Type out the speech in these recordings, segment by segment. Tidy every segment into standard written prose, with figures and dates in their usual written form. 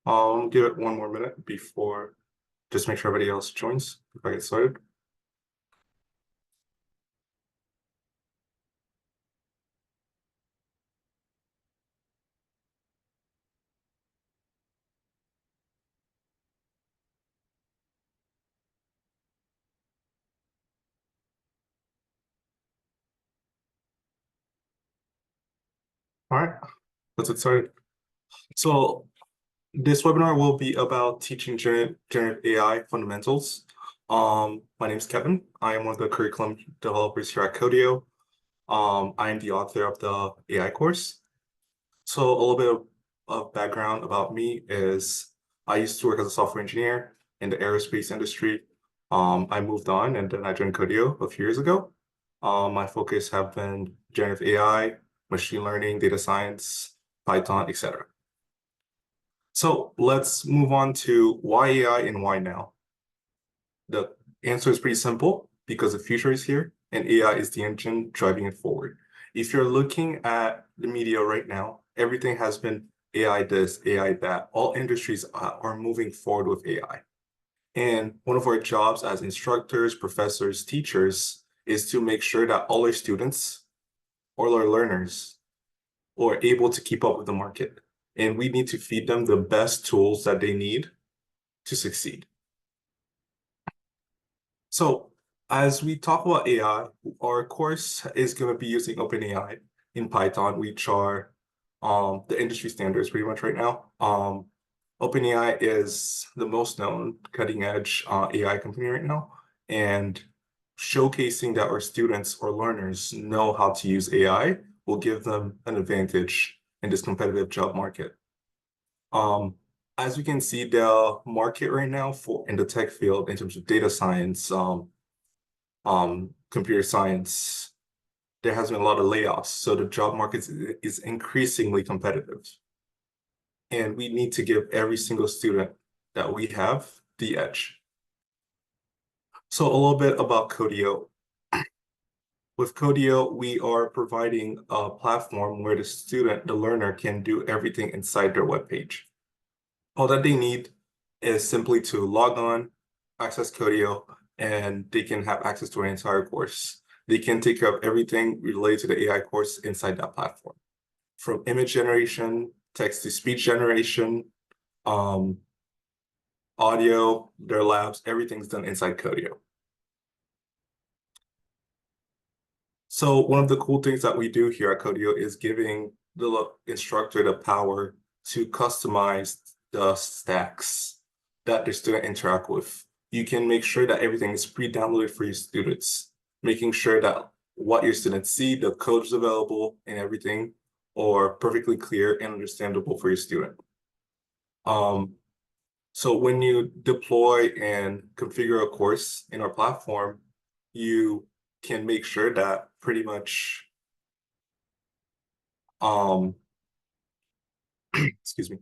Give it one more minute before, just make sure everybody else joins if I get started. All right, let's get started. So this webinar will be about teaching generative AI fundamentals. My name is Kevin. I am one of the curriculum developers here at Codio. I am the author of the AI course. So a little bit of background about me is I used to work as a software engineer in the aerospace industry. I moved on and then I joined Codio a few years ago. My focus have been generative AI, machine learning, data science, Python, etc. So let's move on to why AI and why now. The answer is pretty simple because the future is here and AI is the engine driving it forward. If you're looking at the media right now, everything has been AI this, AI that. All industries are moving forward with AI. And one of our jobs as instructors, professors, teachers is to make sure that all our students, all our learners are able to keep up with the market. And we need to feed them the best tools that they need to succeed. So as we talk about AI, our course is going to be using OpenAI in Python, which are the industry standards pretty much right now. OpenAI is the most known cutting edge AI company right now, and showcasing that our students or learners know how to use AI will give them an advantage in this competitive job market. As we can see, the market right now for in the tech field in terms of data science, computer science, there has been a lot of layoffs. So the job market is increasingly competitive. And we need to give every single student that we have the edge. So a little bit about Codio. With Codio, we are providing a platform where the student, the learner, can do everything inside their web page. All that they need is simply to log on, access Codio, and they can have access to an entire course. They can take care of everything related to the AI course inside that platform. From image generation, text-to-speech generation, audio, their labs, everything's done inside Codio. So one of the cool things that we do here at Codio is giving the instructor the power to customize the stacks that the student interact with. You can make sure that everything is pre-downloaded for your students, making sure that what your students see, the code is available and everything, are perfectly clear and understandable for your student. So when you deploy and configure a course in our platform, you can make sure that pretty much, excuse me,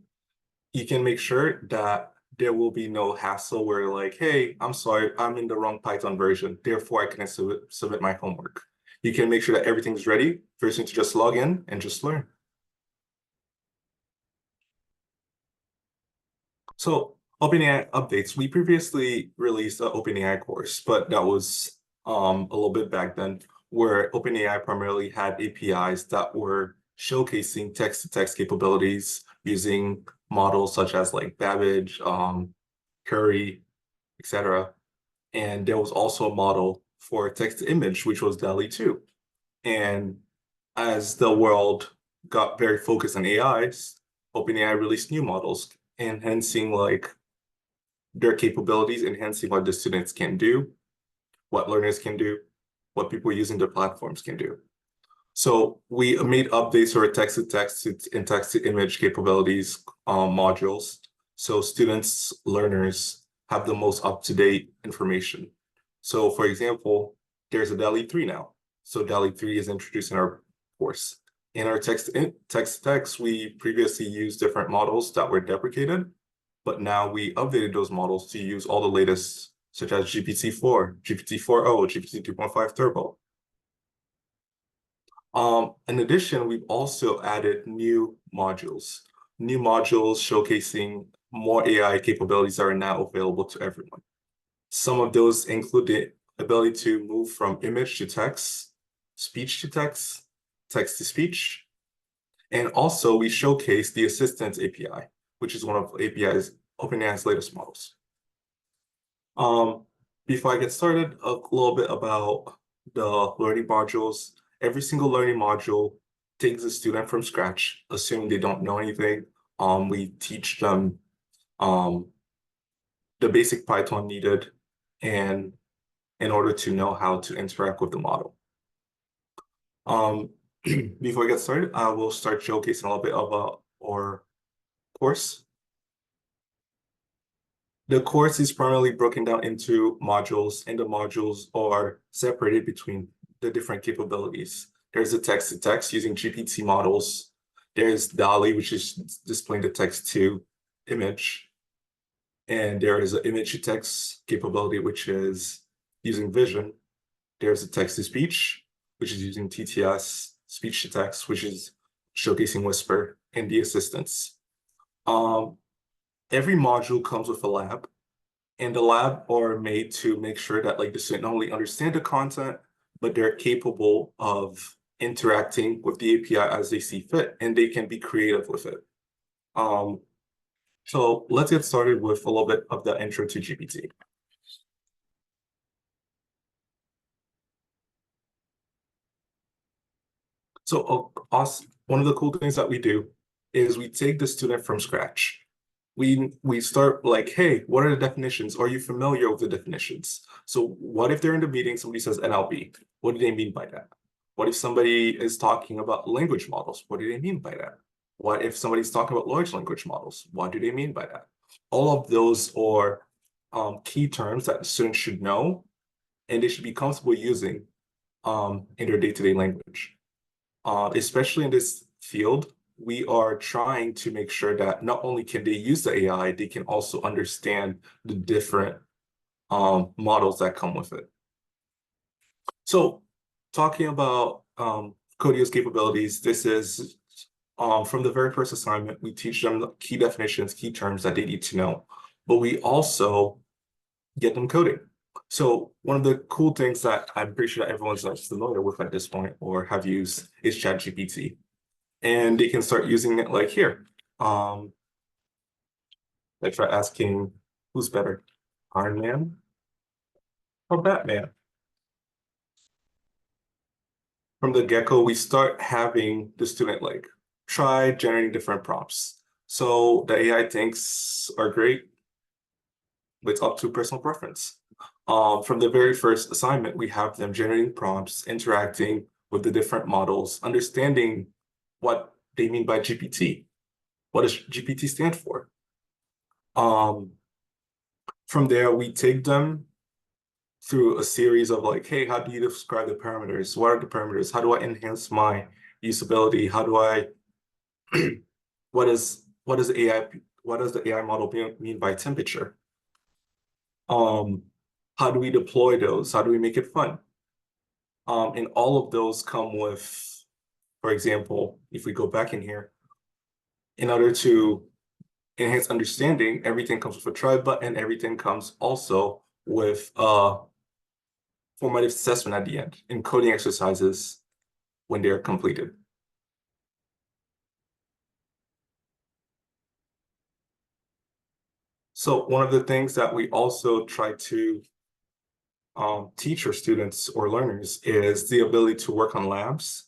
you can make sure that there will be no hassle where like, hey, I'm sorry, I'm in the wrong Python version, therefore I can't submit my homework. You can make sure that everything's ready for you to just log in and just learn. So OpenAI updates. We previously released an OpenAI course, but that was a little bit back then, where OpenAI primarily had APIs that were showcasing text-to-text capabilities using models such as like Babbage, Curry, etc. And there was also a model for text-to-image, which was DALL-E 2. And as the world got very focused on AIs, OpenAI released new models, enhancing like their capabilities, enhancing what the students can do, what learners can do, what people using their platforms can do. So we made updates to our text-to-text and text-to-image capabilities modules, so students, learners have the most up-to-date information. So for example, there's a DALL-E 3 now. So DALL-E 3 is introduced in our course. In our text-to-text, we previously used different models that were deprecated, but now we updated those models to use all the latest, such as GPT-4, GPT-4o, GPT 2.5 Turbo. In addition, we've also added new modules showcasing more AI capabilities are now available to everyone. Some of those include the ability to move from image to text, speech to text, text to speech. And also we showcase the Assistance API, which is one of API's OpenAI's latest models. Before I get started, a little bit about the learning modules. Every single learning module takes a student from scratch, assuming they don't know anything. We teach them the basic Python needed and in order to know how to interact with the model. Before I get started, I will start showcasing a little bit about our course. The course is primarily broken down into modules, and the modules are separated between the different capabilities. There's the text-to-text using GPT models. There's DALL-E, which is displaying the text to image. And there is an image-to-text capability, which is using vision. There's a text-to-speech, which is using TTS, speech-to-text, which is showcasing Whisper, and the assistants. Every module comes with a lab, and the lab are made to make sure that like the student not only understand the content, but they're capable of interacting with the API as they see fit, and they can be creative with it. So let's get started with a little bit of the intro to GPT. So one of the cool things that we do is we take the student from scratch. We start like, hey, what are the definitions? Are you familiar with the definitions? So what if they're in the meeting, somebody says NLP? What do they mean by that? What if somebody is talking about language models? What do they mean by that? What if somebody's talking about large language models? What do they mean by that? All of those are key terms that the students should know, and they should be comfortable using in their day-to-day language. Especially in this field, we are trying to make sure that not only can they use the AI, they can also understand the different models that come with it. So talking about Codio's capabilities, this is from the very first assignment, we teach them the key definitions, key terms that they need to know, but we also get them coding. So one of the cool things that I'm pretty sure that everyone's like familiar with at this point or have used is ChatGPT. And they can start using it like here. Like try asking who's better, Iron Man or Batman? From the get-go, we start having the student like try generating different prompts. So the AI thinks are great, but it's up to personal preference. From the very first assignment, we have them generating prompts, interacting with the different models, understanding what they mean by GPT. What does GPT stand for? From there, we take them through a series of like, hey, how do you describe the parameters? What are the parameters? How do I enhance my usability? How do I, what does the AI model mean by temperature? How do we deploy those? How do we make it fun? And all of those come with, for example, if we go back in here, in order to enhance understanding, everything comes with a try button, everything comes also with a formative assessment at the end and coding exercises when they're completed. So one of the things that we also try to teach our students or learners is the ability to work on labs.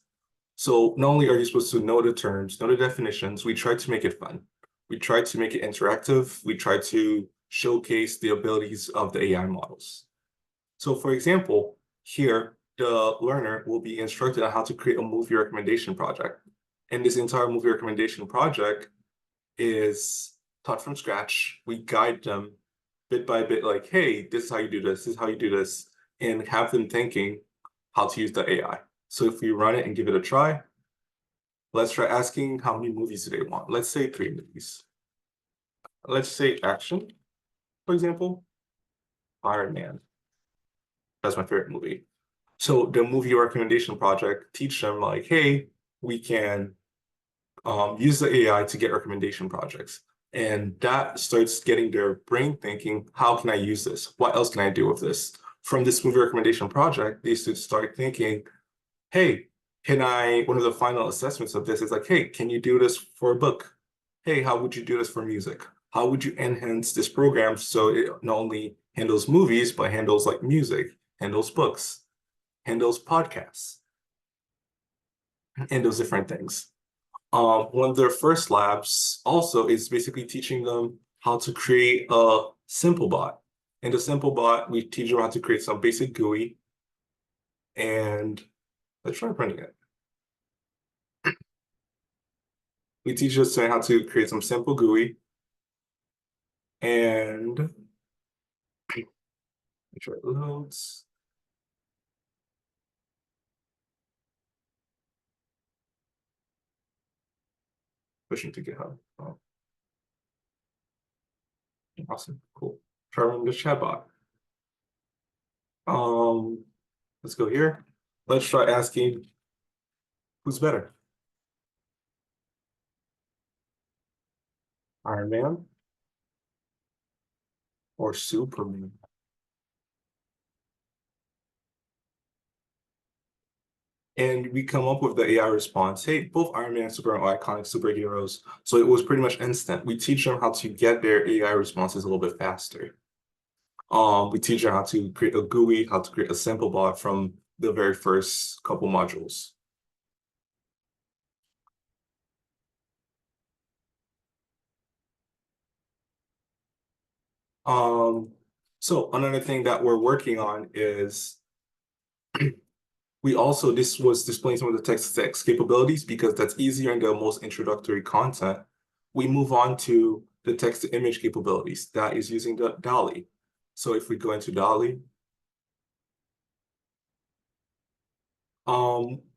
So not only are you supposed to know the terms, know the definitions, we try to make it fun. We try to make it interactive. We try to showcase the abilities of the AI models. So for example, here, the learner will be instructed on how to create a movie recommendation project. And this entire movie recommendation project is taught from scratch. We guide them bit by bit, like, hey, this is how you do this, this is how you do this, and have them thinking how to use the AI. So if we run it and give it a try, let's try asking how many movies do they want. Let's say 3 movies. Let's say action, for example, Iron Man. That's my favorite movie. So the movie recommendation project teach them like, hey, we can use the AI to get recommendation projects. And that starts getting their brain thinking, how can I use this? What else can I do with this? From this movie recommendation project, they should start thinking, hey, one of the final assessments of this is like, hey, can you do this for a book? Hey, how would you do this for music? How would you enhance this program so it not only handles movies, but handles like music, handles books, handles podcasts, and those different things. One of their first labs also is basically teaching them how to create a simple bot. In the simple bot, we teach them how to create some basic GUI, and let's try running it. We teach us how to create some simple GUI, and make sure it loads. Pushing to GitHub. Oh, awesome, cool. Try running the chatbot. Um, let's go here. Let's try asking who's better, Iron Man or Superman? And we come up with the AI response. Hey, both Iron Man and Superman are iconic superheroes. So it was pretty much instant. We teach them how to get their AI responses a little bit faster. We teach them how to create a GUI, how to create a sample bot from the very first couple modules. Um, so another thing that we're working on is this was displaying some of the text-to-text capabilities because that's easier in the most introductory content. We move on to the text-to-image capabilities that is using the DALL-E. So if we go into DALL-E,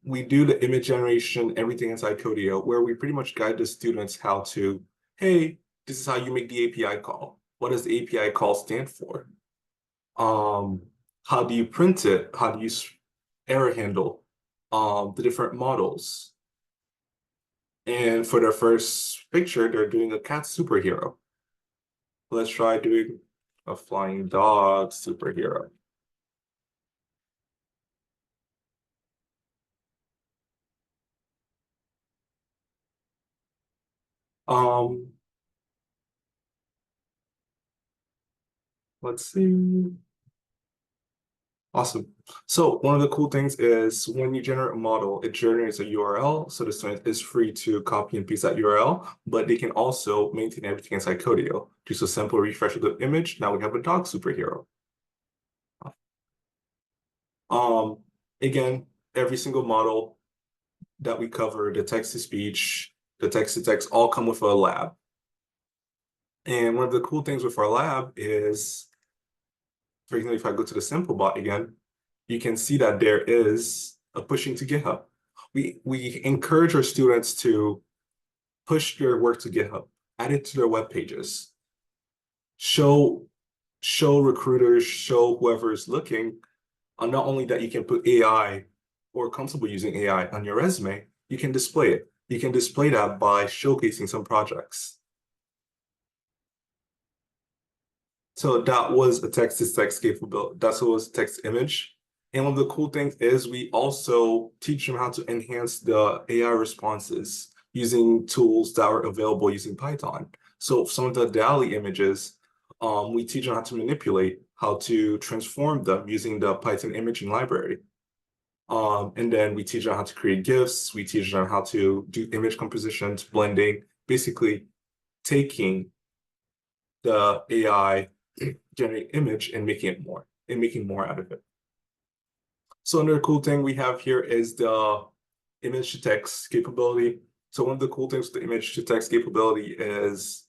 we do the image generation, everything inside Codio, where we pretty much guide the students how to, hey, this is how you make the API call. What does the API call stand for? Um, how do you print it? How do you error handle the different models? And for their first picture, they're doing a cat superhero. Let's try doing a flying dog superhero. Um, let's see. Awesome. So one of the cool things is when you generate a model, it generates a URL. So the student is free to copy and paste that URL, but they can also maintain everything inside Codio. Just a simple refresh of the image. Now we have a dog superhero. Um, Again, every single model that we cover, the text to speech, the text to text, all come with a lab. And one of the cool things with our lab is, for example, if I go to the simple bot again, you can see that there is a pushing to GitHub. We encourage our students to push their work to GitHub, add it to their web pages, show recruiters, show whoever is looking, not only that you can put AI or comfortable using AI on your resume, you can display it. You can display that by showcasing some projects. So that was a text-to-text capability. That was text image. And one of the cool things is we also teach them how to enhance the AI responses using tools that are available using Python. So some of the DALL-E images, we teach them how to manipulate, how to transform them using the Python imaging library. And then we teach them how to create GIFs. We teach them how to do image compositions, blending, basically taking the AI generate image and making more out of it. So another cool thing we have here is the image to text capability. So one of the cool things with the image to text capability is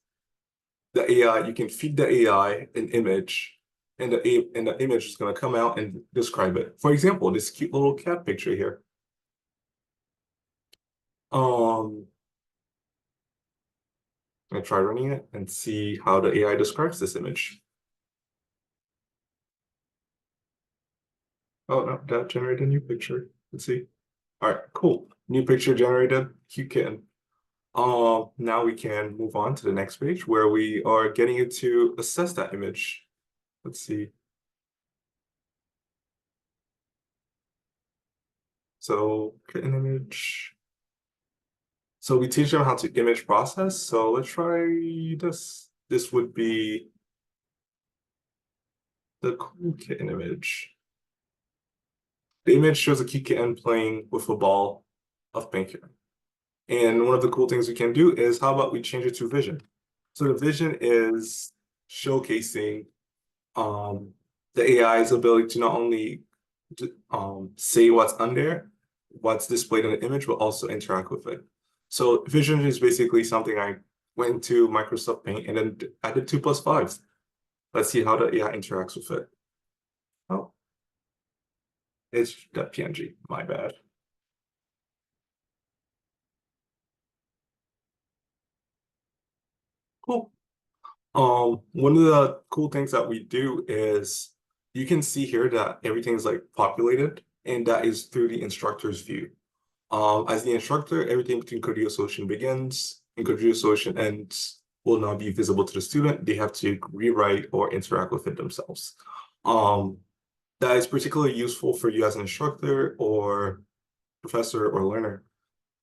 the AI, you can feed the AI an image and the image is going to come out and describe it. For example, this cute little cat picture here. I try running it and see how the AI describes this image. Oh no, that generated a new picture. Let's see. All right, cool. New picture generated. Cute kitten. Now we can move on to the next page where we are getting it to assess that image. Let's see. So create an image. So we teach them how to image process. So let's try this. This would be the cool kitten image. The image shows a key kitten playing with a ball of pink. And one of the cool things we can do is how about we change it to vision? So the vision is showcasing the AI's ability to not only say what's under, what's displayed in the image, but also interact with it. So vision is basically something I went into Microsoft Paint and then I did 2+5s. Let's see how the AI interacts with it. Oh, it's that PNG, my bad. Cool. One of the cool things that we do is you can see here that everything's like populated, and that is through the instructor's view. As the instructor, everything between Codio Solution begins and Codio Solution ends will not be visible to the student. They have to rewrite or interact with it themselves. Um, that is particularly useful for you as an instructor or professor or learner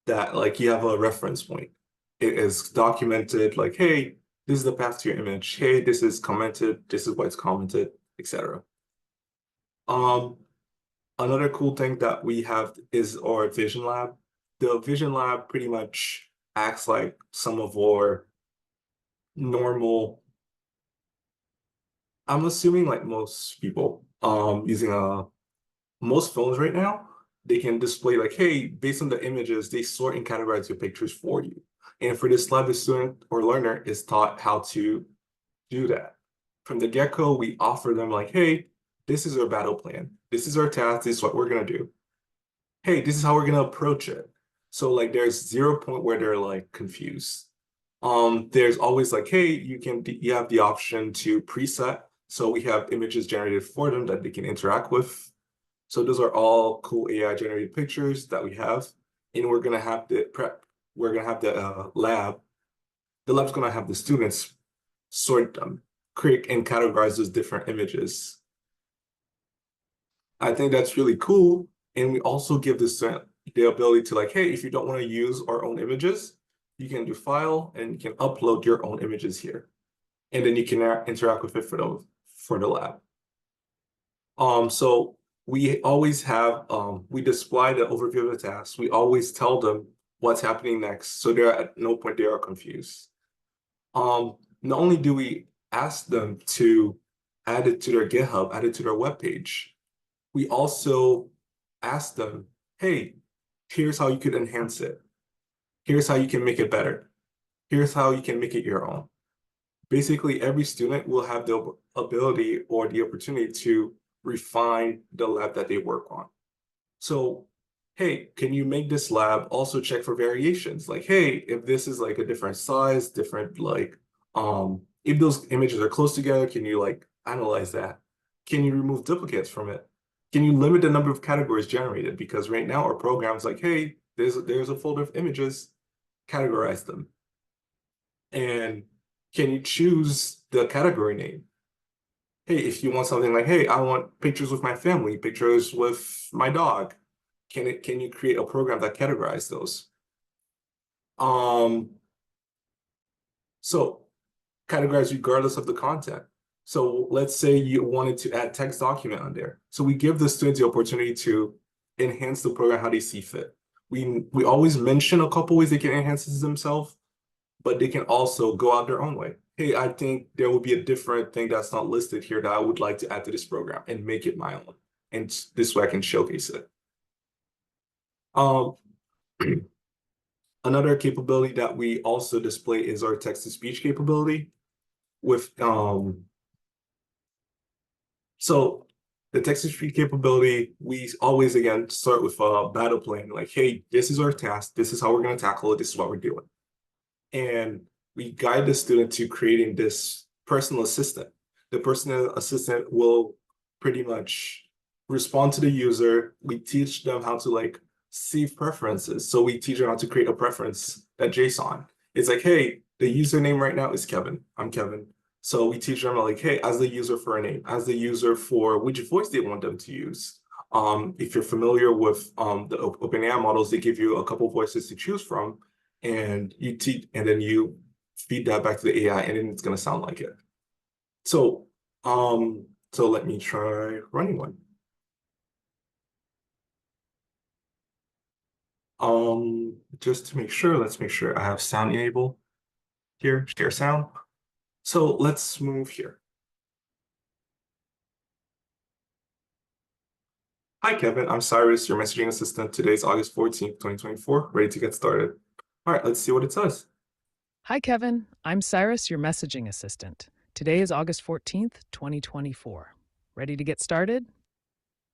that like you have a reference point. It is documented like, hey, this is the path to your image. Hey, this is commented. This is what's commented, etc. Um, Another cool thing that we have is our Vision Lab. The Vision Lab pretty much acts like some of our normal, I'm assuming like most people using most phones right now, they can display like, hey, based on the images, they sort and categorize your pictures for you. And for this lab, the student or learner is taught how to do that. From the get-go, we offer them like, hey, this is our battle plan. This is our task. This is what we're going to do. Hey, this is how we're going to approach it. So like there's 0 point where they're like confused. There's always like, hey, you have the option to preset. So we have images generated for them that they can interact with. So those are all cool AI generated pictures that we have. And we're gonna have the prep. We're gonna have the lab. The lab's gonna have the students sort them, create and categorize those different images. I think that's really cool. And we also give the student the ability to like, hey, if you don't want to use our own images, you can do file and you can upload your own images here. And then you can interact with it for the lab. So we always have, we display the overview of the task. We always tell them what's happening next. So they're at no point they are confused. Not only do we ask them to add it to their GitHub, add it to their webpage, we also ask them, hey, here's how you could enhance it. Here's how you can make it better. Here's how you can make it your own. Basically, every student will have the ability or the opportunity to refine the lab that they work on. So, hey, can you make this lab also check for variations? Like, hey, if this is like a different size, different like, if those images are close together, can you like analyze that? Can you remove duplicates from it? Can you limit the number of categories generated? Because right now our program's like, hey, there's a folder of images, categorize them. And can you choose the category name? Hey, if you want something like, hey, I want pictures with my family, pictures with my dog, can you create a program that categorizes those? So categorize regardless of the content. So let's say you wanted to add text document on there. So we give the students the opportunity to enhance the program how they see fit. We always mention a couple ways they can enhance this themselves, but they can also go out their own way. Hey, I think there will be a different thing that's not listed here that I would like to add to this program and make it my own. And this way I can showcase it. Um, Another capability that we also display is our text-to-speech capability with so the text-to-speech capability, we always again start with a battle plan, like, hey, this is our task, this is how we're going to tackle it, this is what we're doing. And we guide the student to creating this personal assistant. The personal assistant will pretty much respond to the user. We teach them how to like save preferences. So we teach them how to create a preference that JSON. It's like, hey, the username right now is Kevin. I'm Kevin. So we teach them like, hey, as the user for a name, as the user for which voice they want them to use. If you're familiar with the OpenAI models, they give you a couple voices to choose from, and you teach, and then you feed that back to the AI, and then it's going to sound like it. So, so let me try running one. Just to make sure, let's make sure I have sound enabled here, share sound. So let's move here. Hi, Kevin. I'm Cyrus, your messaging assistant. Today's August 14th, 2024. Ready to get started. All right, let's see what it says. Hi, Kevin. I'm Cyrus, your messaging assistant. Today is August 14th, 2024. Ready to get started?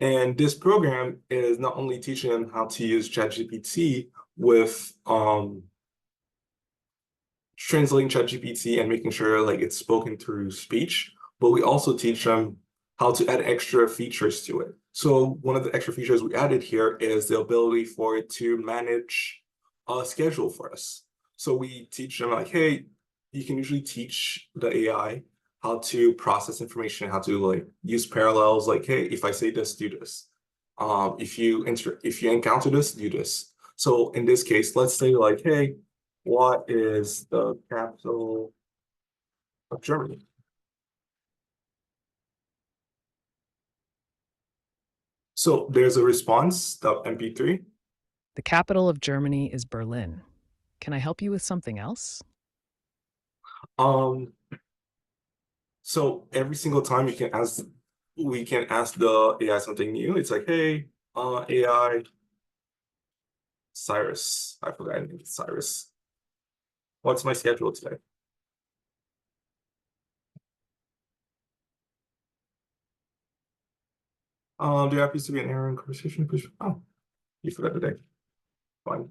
And this program is not only teaching them how to use ChatGPT with translating ChatGPT and making sure like it's spoken through speech, but we also teach them how to add extra features to it. So one of the extra features we added here is the ability for it to manage a schedule for us. So we teach them like, hey, you can usually teach the AI how to process information, how to like use parallels, like, hey, if I say this, do this. If you encounter this, do this. So in this case, let's say like, hey, what is the capital of Germany? So there's a response, the MP3. The capital of Germany is Berlin. Can I help you with something else? Um, so every single time we can ask the AI something new. It's like, hey, AI, Cyrus. I forgot I named it Cyrus. What's my schedule today? There happens to be an error in conversation. Oh, you forgot the day. Fine.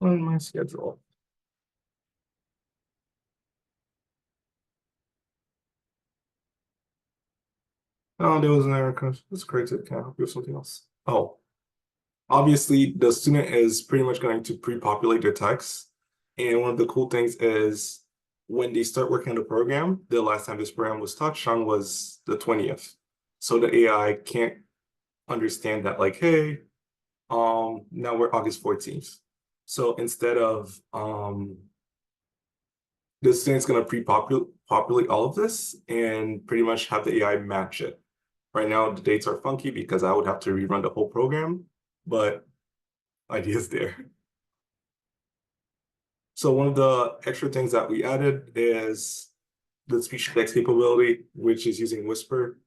On my schedule. Oh, there was an error. That's crazy. Can I help you with something else? Oh, obviously, the student is pretty much going to pre-populate their text. And one of the cool things is when they start working on the program, the last time this program was touched on was the 20th. So the AI can't understand that, like, hey, now we're August 14th. So instead of the student's gonna pre-populate all of this and pretty much have the AI match it. Right now, the dates are funky because I would have to rerun the whole program, but idea's there. So one of the extra things that we added is the speech text capability, which is using Whisper.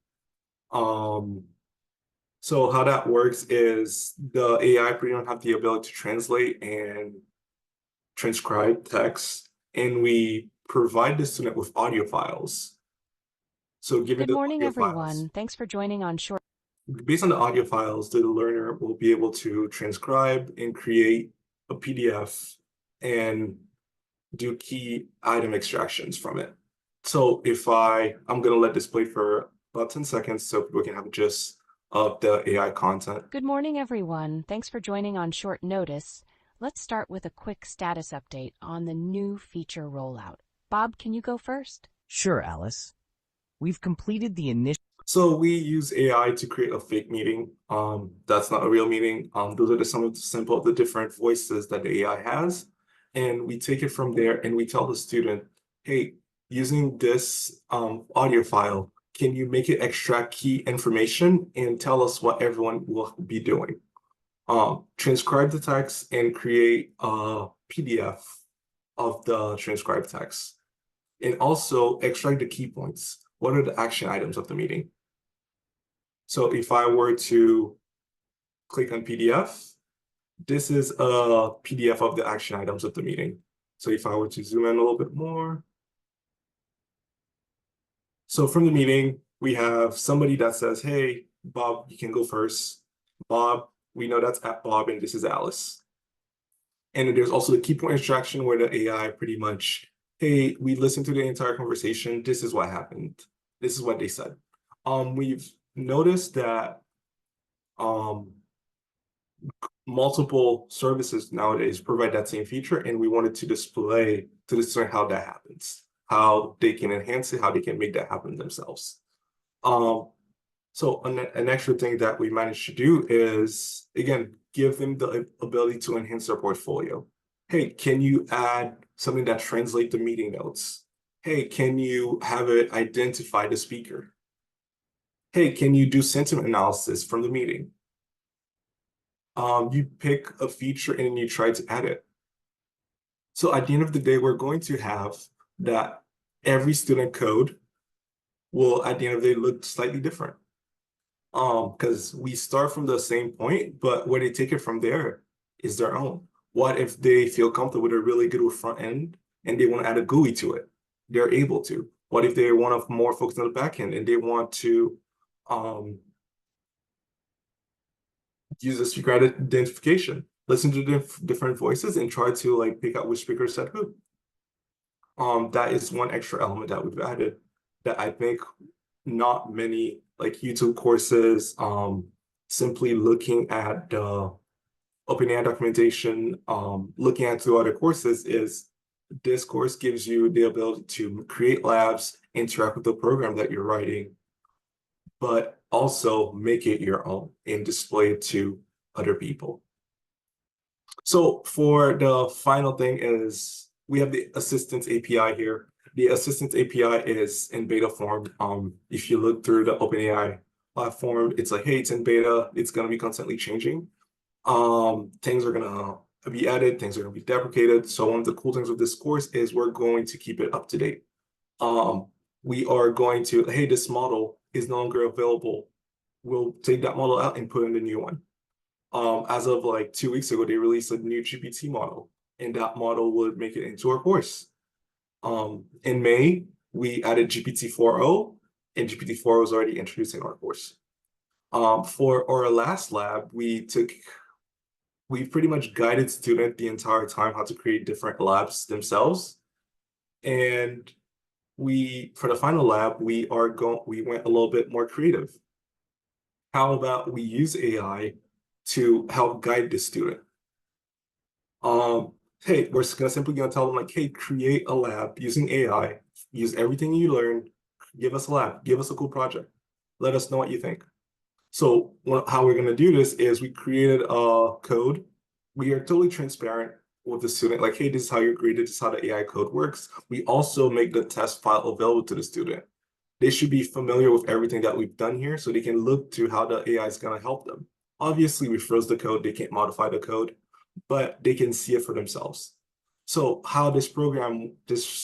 So how that works is the AI pretty much have the ability to translate and transcribe text, and we provide the student with audio files. So given Good the morning, audio files, everyone. Thanks for joining on Short. based on the audio files, the learner will be able to transcribe and create a PDF and do key item extractions from it. So if I'm gonna let this play for about 10 seconds so we can have a gist of the AI content. Good morning, everyone. Thanks for joining on short notice. Let's start with a quick status update on the new feature rollout. Bob, can you go first? Sure, Alice. We've completed the initial. So we use AI to create a fake meeting. That's not a real meeting. Those are some of the sample of the different voices that the AI has. And we take it from there and we tell the student, hey, using this audio file, can you make it extract key information and tell us what everyone will be doing? Transcribe the text and create a PDF of the transcribed text. And also extract the key points. What are the action items of the meeting? So if I were to click on PDF, this is a PDF of the action items of the meeting. So if I were to zoom in a little bit more. So from the meeting, we have somebody that says, hey, Bob, you can go first. Bob, we know that's at Bob and this is Alice. And there's also the key point extraction where the AI pretty much, hey, we listened to the entire conversation. This is what happened. This is what they said. We've noticed that multiple services nowadays provide that same feature, and we wanted to display to the student how that happens, how they can enhance it, how they can make that happen themselves. So an extra thing that we managed to do is, again, give them the ability to enhance their portfolio. Hey, can you add something that translates the meeting notes? Hey, can you have it identify the speaker? Hey, can you do sentiment analysis from the meeting? You pick a feature and you try to add it. So at the end of the day, we're going to have that every student code will, at the end of the day, look slightly different. Because we start from the same point, but where they take it from there is their own. What if they feel comfortable, they're really good with front end and they want to add a GUI to it? They're able to. What if they want to more focus on the back end and they want to use a speaker identification, listen to different voices and try to like pick out which speaker said who. That is one extra element that we've added that I think not many like YouTube courses, simply looking at the OpenAI documentation, looking at two other courses is this course gives you the ability to create labs, interact with the program that you're writing, but also make it your own and display it to other people. So for the final thing is we have the Assistance API here. The Assistance API is in beta form. If you look through the OpenAI platform, it's like, hey, it's in beta. It's going to be constantly changing. Things are going to be added. Things are going to be deprecated. So one of the cool things with this course is we're going to keep it up to date. We are going to, hey, this model is no longer available. We'll take that model out and put in the new one. As of like 2 weeks ago, they released a new GPT model, and that model would make it into our course. In May, we added GPT 4.0, and GPT 4.0 was already introduced in our course. For our last lab, we pretty much guided students the entire time how to create different labs themselves. And for the final lab, we went a little bit more creative. How about we use AI to help guide the student? Hey, we're simply gonna tell them like, hey, create a lab using AI, use everything you learned, give us a lab, give us a cool project. Let us know what you think. So how we're gonna do this is we created a code. We are totally transparent with the student, like, hey, this is how you're graded, this is how the AI code works. We also make the test file available to the student. They should be familiar with everything that we've done here so they can look to how the AI is gonna help them. Obviously, we froze the code, they can't modify the code, but they can see it for themselves. So how this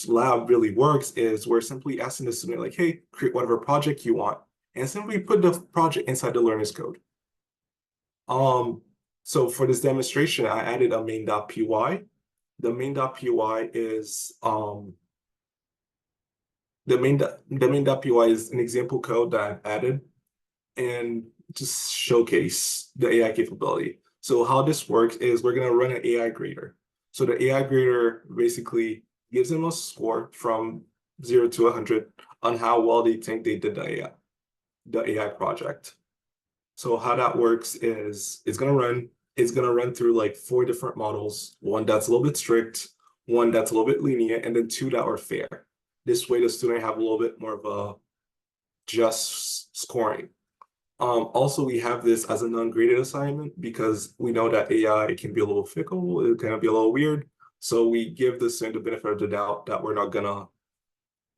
lab really works is we're simply asking the student like, hey, create whatever project you want, and simply put the project inside the learner's code. So for this demonstration, I added a main.py. The main.py is the main.py is an example code that I've added and just showcase the AI capability. So how this works is we're gonna run an AI grader. So the AI grader basically gives them a score from 0 to 100 on how well they think they did the AI project. So how that works is it's gonna run through like 4 different models, one that's a little bit strict, one that's a little bit lenient, and then 2 that are fair. This way the student have a little bit more of a just scoring. Also, we have this as a non-graded assignment because we know that AI can be a little fickle, it can be a little weird. So we give the student the benefit of the doubt that we're not gonna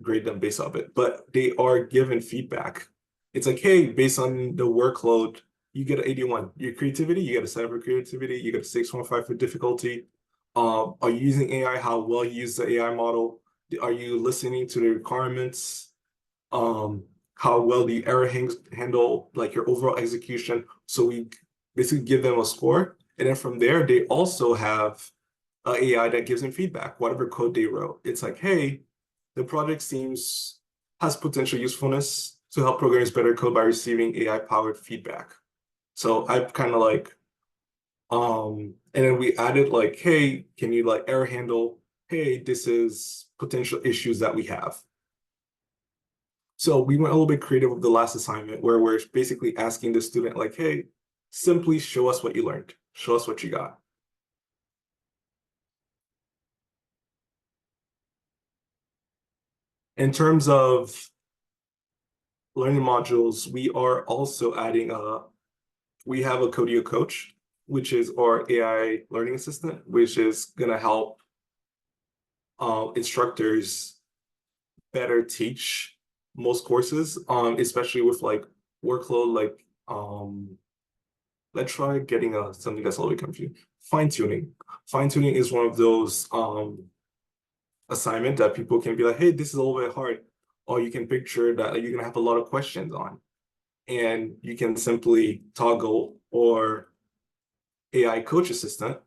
grade them based off it, but they are given feedback. It's like, hey, based on the workload, you get an 81. Your creativity, you get a 7 for creativity, you get a 6.5 for difficulty. Are you using AI? How well you use the AI model? Are you listening to the requirements? How well do you error handle like your overall execution? So we basically give them a score, and then from there they also have an AI that gives them feedback. Whatever code they wrote, it's like, hey, the project has potential usefulness to help programmers better code by receiving AI-powered feedback. So I kind of like, and then we added like, hey, can you like error handle? Hey, this is potential issues that we have. So we went a little bit creative with the last assignment where we're basically asking the student like, hey, simply show us what you learned. Show us what you got. In terms of learning modules, we are also adding we have a Codio coach, which is our AI learning assistant, which is gonna help instructors better teach most courses, especially with like workload, like let's try getting something that's a little bit confusing. Fine-tuning. Fine-tuning is one of those assignment that people can be like, hey, this is a little bit hard. Or you can picture that you're gonna have a lot of questions on. And you can simply toggle or AI coach assistant.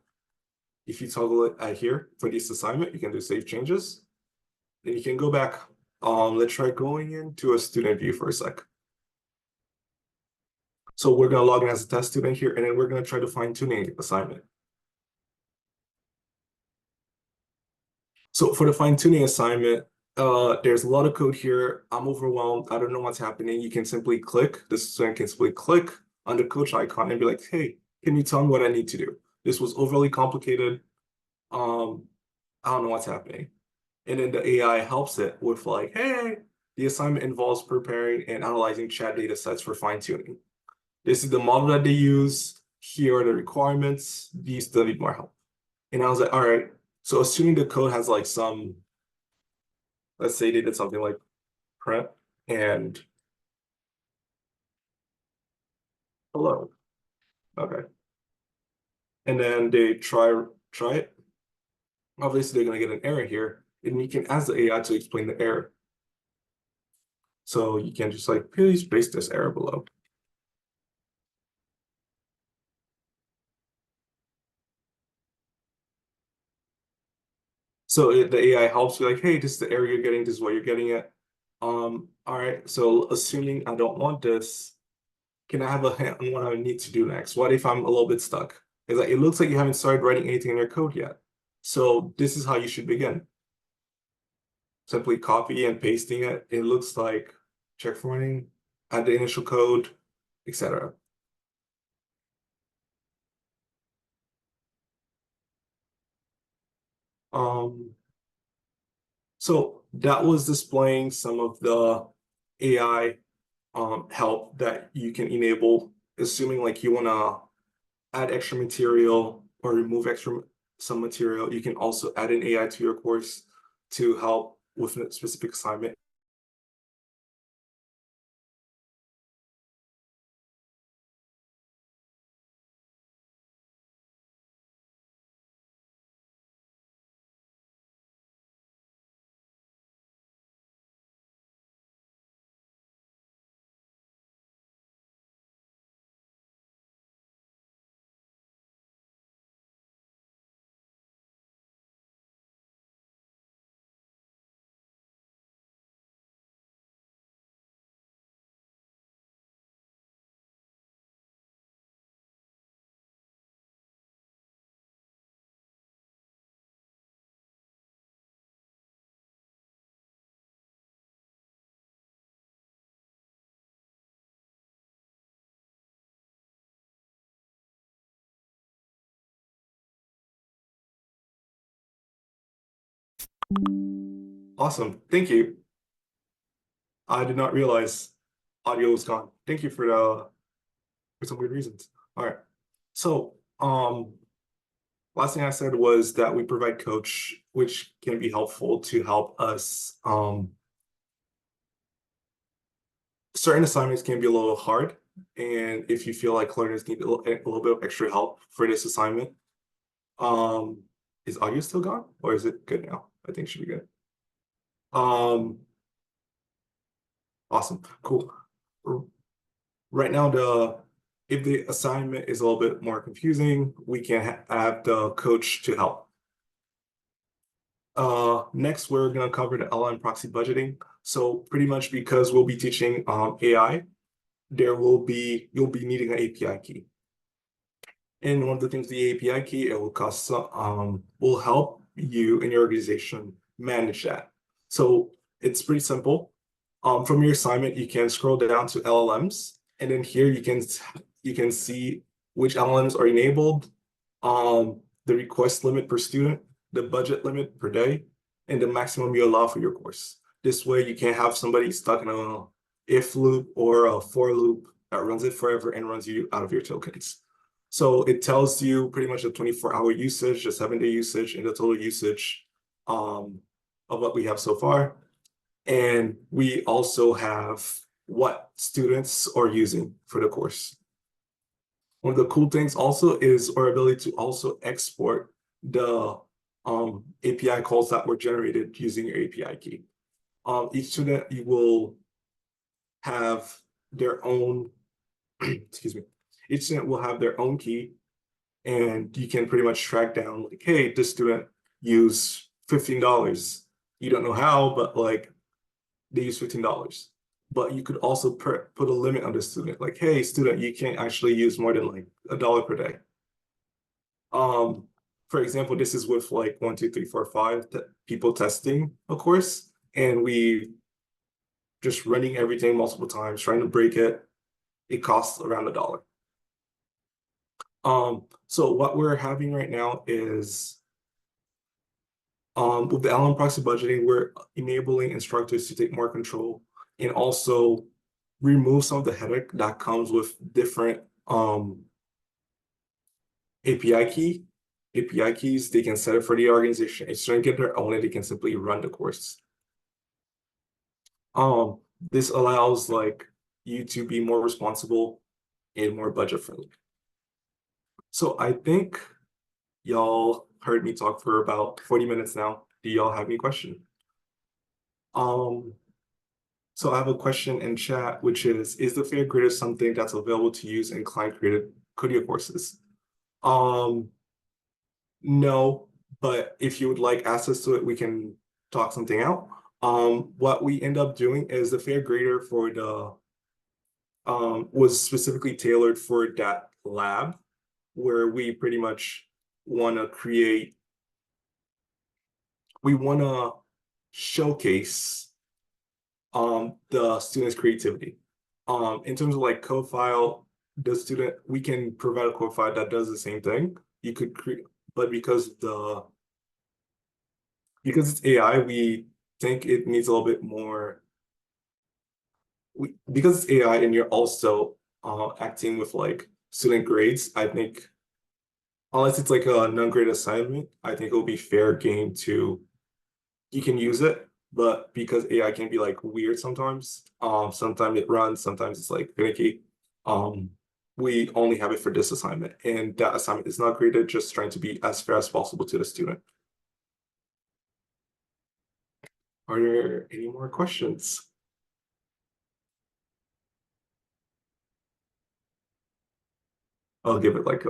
If you toggle it at here for this assignment, you can do save changes. Then you can go back. Let's try going into a student view for a sec. So we're gonna log in as a test student here, and then we're gonna try to fine tuning assignment. So for the fine tuning assignment, there's a lot of code here. I'm overwhelmed. I don't know what's happening. You can simply click, the student can simply click on the coach icon and be like, hey, can you tell me what I need to do? This was overly complicated. I don't know what's happening. And then the AI helps it with like, hey, the assignment involves preparing and analyzing chat data sets for fine tuning. This is the model that they use. Here are the requirements. These still need more help. And I was like, all right, so assuming the code has like some, let's say they did something like print and hello. Okay. And then they try it. Obviously, they're gonna get an error here. And you can ask the AI to explain the error. So you can just like, please paste this error below. So the AI helps you like, hey, this is the error you're getting, this is what you're getting at. All right, so assuming I don't want this, can I have a hint on what I need to do next? What if I'm a little bit stuck? It's like, it looks like you haven't started writing anything in your code yet. So this is how you should begin. Simply copy and pasting it. It looks like check for running, add the initial code, etc. So that was displaying some of the AI help that you can enable, assuming like you want to add extra material or remove some material. You can also add an AI to your course to help with a specific assignment. Awesome, thank you. I did not realize audio was gone. Thank you for some weird reasons. All right, so last thing I said was that we provide coach, which can be helpful to help us. Certain assignments can be a little hard, and if you feel like learners need a little bit of extra help for this assignment, is audio still gone or is it good now? I think it should be good. Awesome, cool. Right now, if the assignment is a little bit more confusing, we can have the coach to help. Next, we're going to cover the LLM proxy budgeting. So pretty much because we'll be teaching AI, you'll be needing an API key. And one of the things the API key, it will cost will help you and your organization manage that. So it's pretty simple. From your assignment, you can scroll down to LLMs, and then here you can see which LLMs are enabled, the request limit per student, the budget limit per day, and the maximum you allow for your course. This way, you can't have somebody stuck in a if loop or a for loop that runs it forever and runs you out of your tokens. So it tells you pretty much the 24-hour usage, the 7-day usage, and the total usage of what we have so far. And we also have what students are using for the course. One of the cool things also is our ability to also export the API calls that were generated using your API key. Each student will have their own, excuse me, each student will have their own key, and you can pretty much track down like, hey, this student used $15. You don't know how, but like they use $15. But you could also put a limit on the student, like, hey, student, you can't actually use more than like $1 per day. For example, this is with like 1, 2, 3, 4, 5 people testing a course, and we just running everything multiple times, trying to break it. It costs around $1. So what we're having right now is with the LM proxy budgeting, we're enabling instructors to take more control and also remove some of the headache that comes with different API keys. They can set it for the organization. It's trying to get their own, and they can simply run the course. This allows like you to be more responsible and more budget friendly. So I think y'all heard me talk for about 40 minutes now. Do y'all have any question? So I have a question in chat, which is the fair grader something that's available to use in client-created Codio courses? No, but if you would like access to it, we can talk something out. What we end up doing is the fair grader for the was specifically tailored for that lab, where we pretty much want to showcase the student's creativity. In terms of like code file, we can provide a code file that does the same thing. You could create, but because it's AI, we think it needs a little bit more. Because it's AI and you're also acting with like student grades, I think unless it's like a non-grade assignment, I think it'll be fair game to you can use it, but because AI can be like weird sometimes, sometimes it runs, sometimes it's like finicky. We only have it for this assignment, and that assignment is not graded, just trying to be as fair as possible to the student. Are there any more questions? I'll give it like a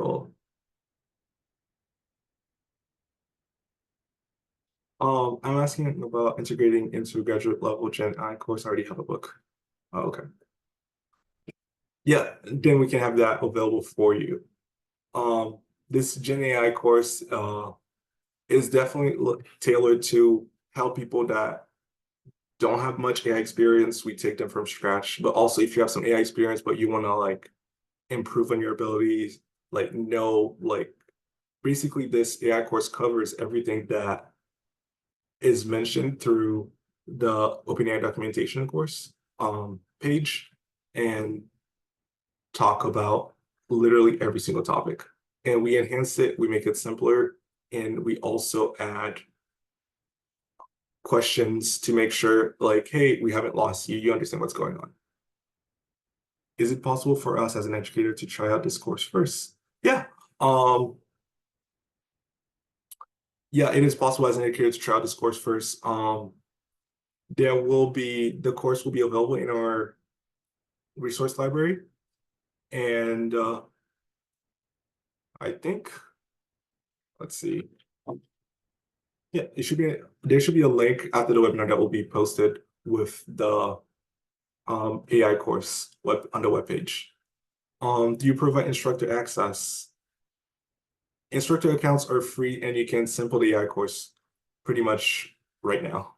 I'm asking about integrating into graduate level GenAI course. I already have a book. Oh, okay. Yeah, then we can have that available for you. This GenAI course is definitely tailored to help people that don't have much AI experience. We take them from scratch, but also if you have some AI experience, but you want to like improve on your abilities, like basically this AI course covers everything that is mentioned through the OpenAI documentation course page, and talk about literally every single topic. And we enhance it, we make it simpler, and we also add questions to make sure like, hey, we haven't lost you, you understand what's going on. Is it possible for us as an educator to try out this course first? Yeah. Yeah, it is possible as an educator to try out this course first. The course will be available in our resource library. And I think, let's see. Yeah, there should be a link after the webinar that will be posted with the AI course on the webpage. Do you provide instructor access? Instructor accounts are free, and you can sample the AI course pretty much right now.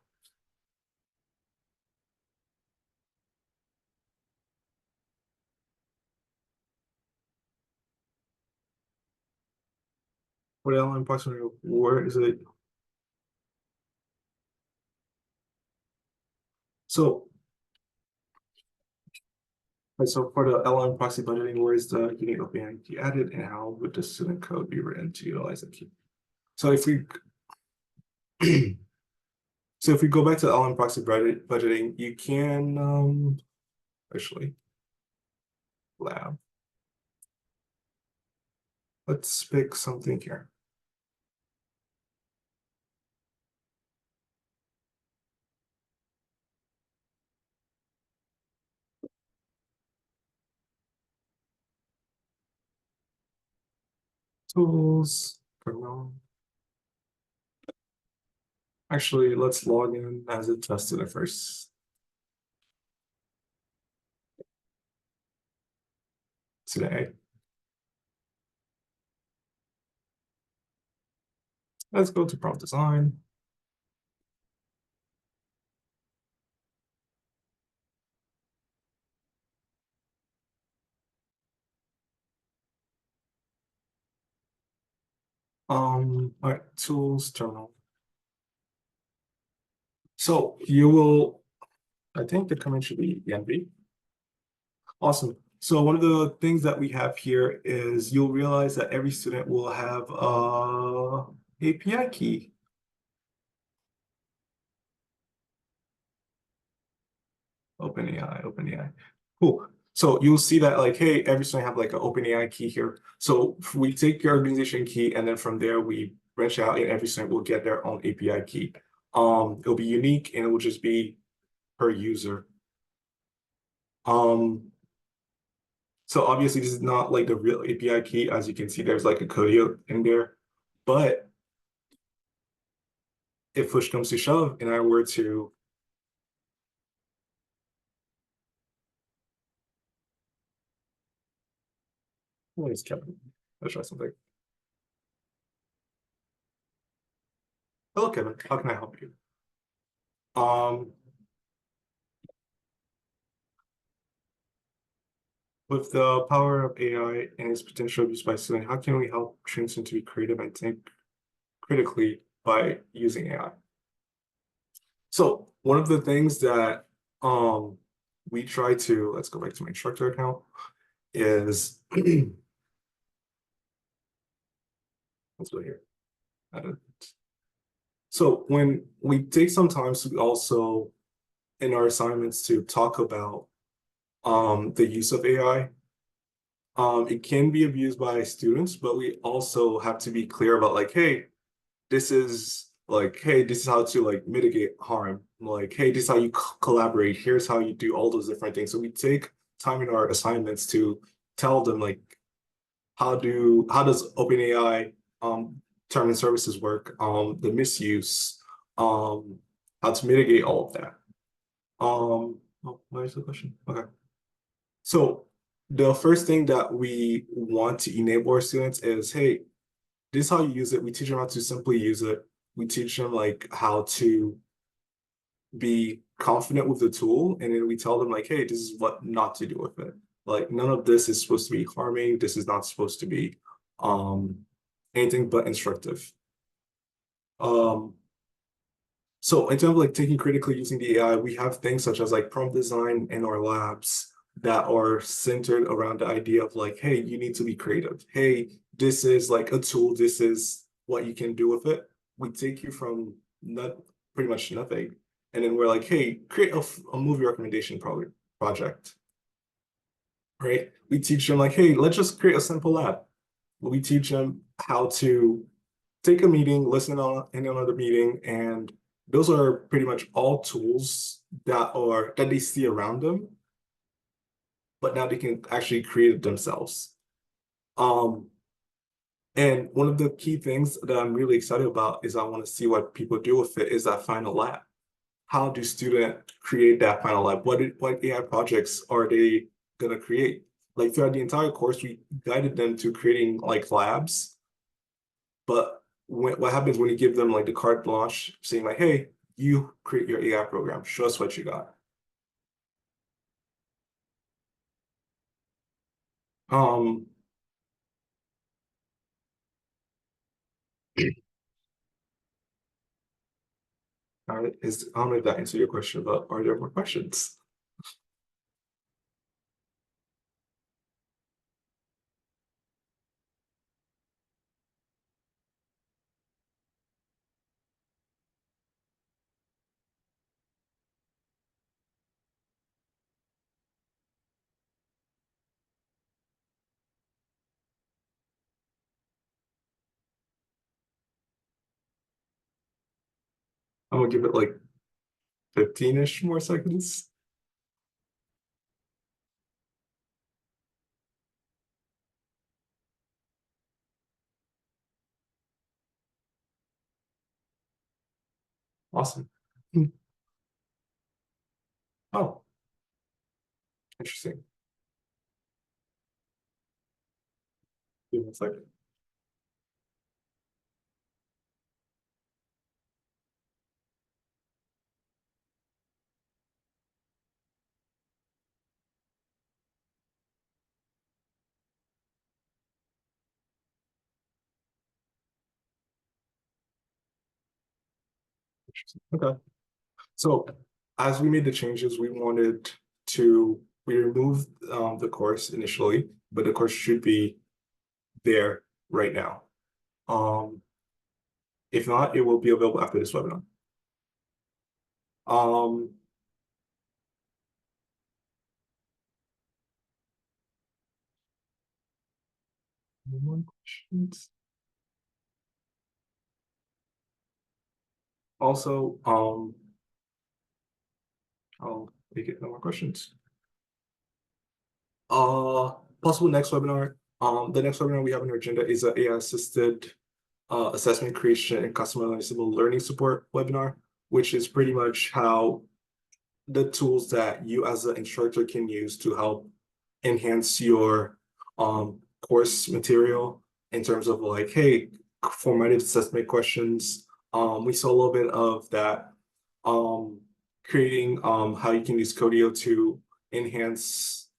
For the LLM proxy, where is it? So, so for the LLM proxy budgeting, where is the unique open key added, and how would the student code be written to utilize that key? So if we so if we go back to LLM proxy budgeting, you can actually lab. Let's pick something here. Tools, terminal. Actually, let's log in as a test student first. Today. Let's go to prompt design. All right, tools, terminal. So you will, I think the command should be env. Awesome. So one of the things that we have here is you'll realize that every student will have a API key. OpenAI. Cool. So you'll see that like, hey, every student have like an OpenAI key here. So we take your organization key, and then from there we branch out, and every student will get their own API key. It'll be unique, and it will just be per user. So obviously this is not like the real API key. As you can see, there's like a Codio in there. But if push comes to shove and I were to let's Kevin. Let's try something. Hello, Kevin. How can I help you? With the power of AI and its potential use by students, how can we help students to be creative and think critically by using AI? So one of the things that we try to, let's go back to my instructor account, is let's go here. So when we take some time to also in our assignments to talk about the use of AI. It can be abused by students, but we also have to be clear about like, hey, this is how to like mitigate harm. Like, hey, this is how you collaborate. Here's how you do all those different things. So we take time in our assignments to tell them like how does OpenAI term and services work, the misuse, how to mitigate all of that. What is the question? Okay. So the first thing that we want to enable our students is, hey, this is how you use it. We teach them how to simply use it. We teach them like how to be confident with the tool, and then we tell them like, hey, this is what not to do with it. Like none of this is supposed to be harming. This is not supposed to be anything but instructive. So in terms of like thinking critically using the AI, we have things such as like prompt design in our labs that are centered around the idea of like, hey, you need to be creative. Hey, this is like a tool. This is what you can do with it. We take you from pretty much nothing. And then we're like, hey, create a movie recommendation project, right? We teach them like, hey, let's just create a simple lab. We teach them how to take a meeting, listen in another meeting, and those are pretty much all tools that they see around them, but now they can actually create it themselves. And one of the key things that I'm really excited about is I want to see what people do with it is that final lab. How do students create that final lab? What AI projects are they gonna create? Like throughout the entire course, we guided them to creating like labs, but what happens when you give them like the carte blanche saying like, hey, you create your AI program, show us what you got. Um, I don't know if that answered your question, but are there more questions? I'm gonna give it like 15-ish more seconds. Awesome. Oh, interesting. Give me a second. Okay. So as we made the changes, we removed the course initially, but the course should be there right now. If not, it will be available after this webinar. Um, any more questions? Also, I'll make it no more questions. Possible next webinar. The next webinar we have on our agenda is an AI assisted assessment creation and customizable learning support webinar, which is pretty much how the tools that you as an instructor can use to help enhance your course material in terms of like, hey, formatted assessment questions. We saw a little bit of that. Creating how you can use Codio to enhance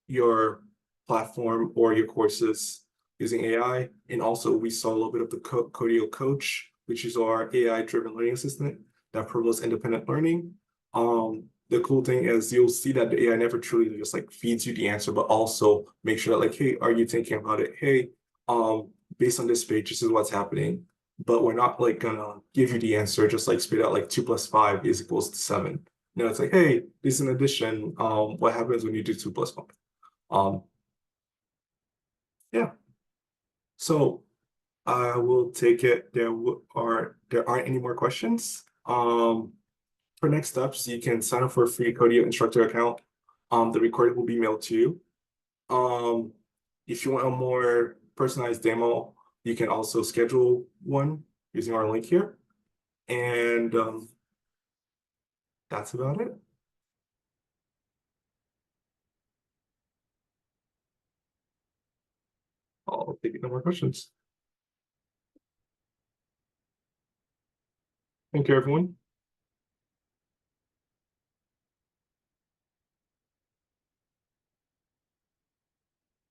your platform or your courses using AI. And also we saw a little bit of the Codio Coach, which is our AI-driven learning assistant that promotes independent learning. The cool thing is you'll see that the AI never truly just like feeds you the answer, but also make sure that like, hey, are you thinking about it? Hey, based on this page, this is what's happening. But we're not like gonna give you the answer, just like spit out like 2 + 5 is equals to 7. You know, it's like, hey, this is an addition. What happens when you do 2 + 5? Yeah. So I will take it. There aren't any more questions. For next steps, you can sign up for a free Codio instructor account. The recording will be mailed to you. If you want a more personalized demo, you can also schedule one using our link here. And that's about it. I'll take no more questions. Thank you, everyone.